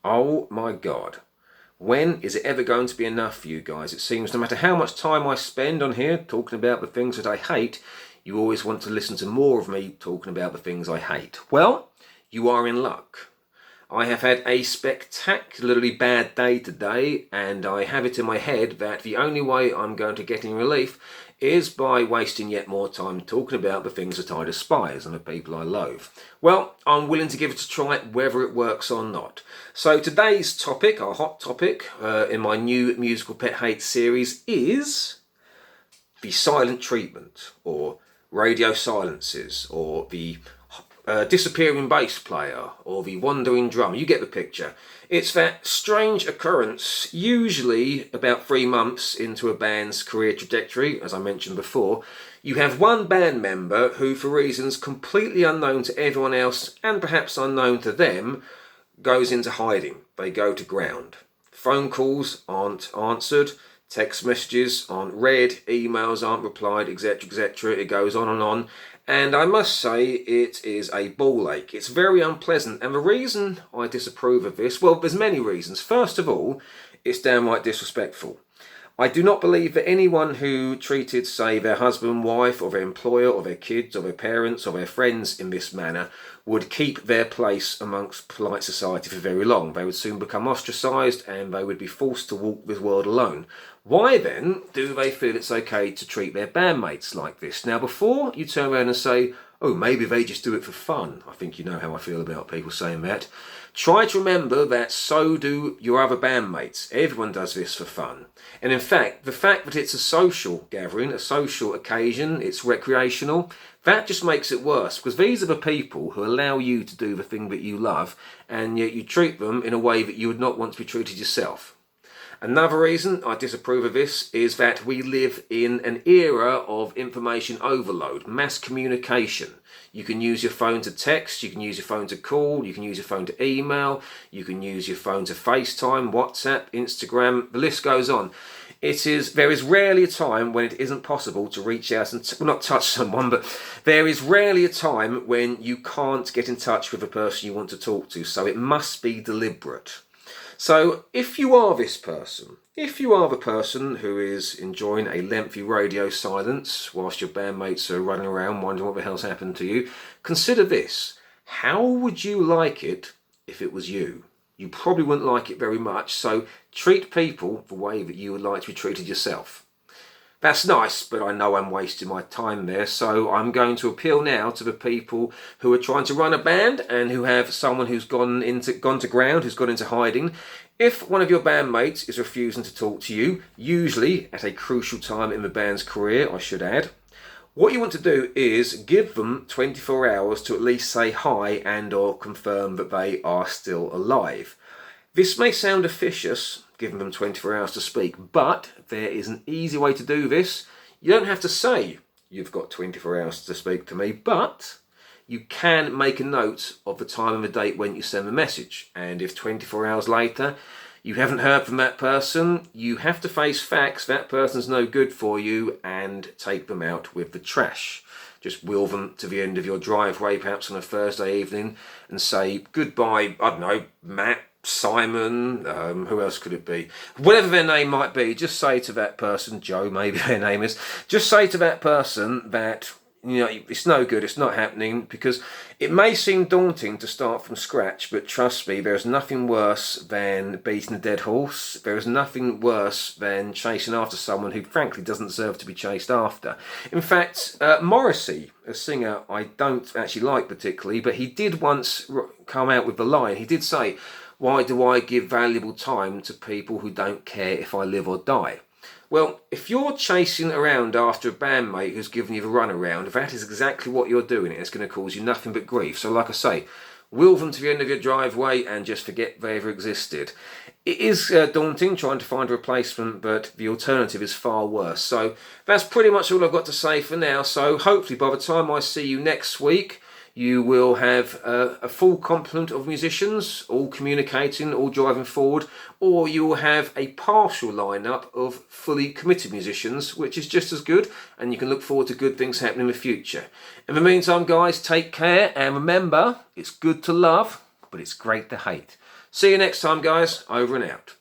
Oh my God. When is it ever going to be enough for you guys? It seems no matter how much time I spend on here talking about the things that I hate, you always want to listen to more of me talking about the things I hate. Well, you are in luck. I have had a spectacularly bad day today, and I have it in my head that the only way I'm going to get any relief is by wasting yet more time talking about the things that I despise and the people I loathe. Well, I'm willing to give it a try whether it works or not. So today's topic, our hot topic in my new musical pet hate series, is the silent treatment, or radio silences, or the disappearing bass player, or the wandering drum. You get the picture. It's that strange occurrence, usually about 3 months into a band's career trajectory, as I mentioned before. You have one band member who, for reasons completely unknown to everyone else, and perhaps unknown to them, goes into hiding. They go to ground. Phone calls aren't answered, text messages aren't read, emails aren't replied, etc, etc. It goes on and on. And I must say, it is a ball ache. It's very unpleasant. And the reason I disapprove of this, well, there's many reasons. First of all, it's downright disrespectful. I do not believe that anyone who treated, say, their husband, wife, or their employer, or their kids, or their parents, or their friends in this manner would keep their place amongst polite society for very long. They would soon become ostracised, and they would be forced to walk this world alone. Why then do they feel it's okay to treat their bandmates like this? Now, before you turn around and say, oh, maybe they just do it for fun. I think you know how I feel about people saying that. Try to remember that so do your other bandmates. Everyone does this for fun. And in fact, the fact that it's a social gathering, a social occasion, it's recreational, that just makes it worse, because these are the people who allow you to do the thing that you love, and yet you treat them in a way that you would not want to be treated yourself. Another reason I disapprove of this is that we live in an era of information overload, mass communication. You can use your phone to text, you can use your phone to call, you can use your phone to email, you can use your phone to FaceTime, WhatsApp, Instagram, the list goes on. There is rarely a time when it isn't possible to reach out and, not touch someone, but there is rarely a time when you can't get in touch with the person you want to talk to, so it must be deliberate. So if you are this person, if you are the person who is enjoying a lengthy radio silence whilst your bandmates are running around wondering what the hell's happened to you, consider this. How would you like it if it was you? You probably wouldn't like it very much, so treat people the way that you would like to be treated yourself. That's nice, but I know I'm wasting my time there, so I'm going to appeal now to the people who are trying to run a band and who have someone who's gone to ground, who's gone into hiding. If one of your bandmates is refusing to talk to you, usually at a crucial time in the band's career, I should add, what you want to do is give them 24 hours to at least say hi and or confirm that they are still alive. This may sound officious, giving them 24 hours to speak, but there is an easy way to do this. You don't have to say you've got 24 hours to speak to me, but you can make a note of the time and the date when you send the message. And if 24 hours later you haven't heard from that person, you have to face facts. That person's no good for you, and take them out with the trash. Just wheel them to the end of your driveway, perhaps on a Thursday evening, and say goodbye, I don't know, Matt, Simon, who else could it be? Whatever their name might be, just say to that person, Joe maybe their name is, just say to that person that, you know, it's no good, it's not happening, because it may seem daunting to start from scratch, but trust me, there's nothing worse than beating a dead horse. There is nothing worse than chasing after someone who frankly doesn't deserve to be chased after. In fact, Morrissey, a singer I don't actually like particularly, but he did once come out with the line. He did say, "Why do I give valuable time to people who don't care if I live or die?" Well, if you're chasing around after a bandmate who's given you the runaround, that is exactly what you're doing. It's going to cause you nothing but grief. So like I say, wheel them to the end of your driveway and just forget they ever existed. It is daunting trying to find a replacement, but the alternative is far worse. So that's pretty much all I've got to say for now. So hopefully by the time I see you next week, you will have a full complement of musicians, all communicating, all driving forward, or you will have a partial lineup of fully committed musicians, which is just as good, and you can look forward to good things happening in the future. In the meantime, guys, take care, and remember, it's good to love, but it's great to hate. See you next time, guys. Over and out.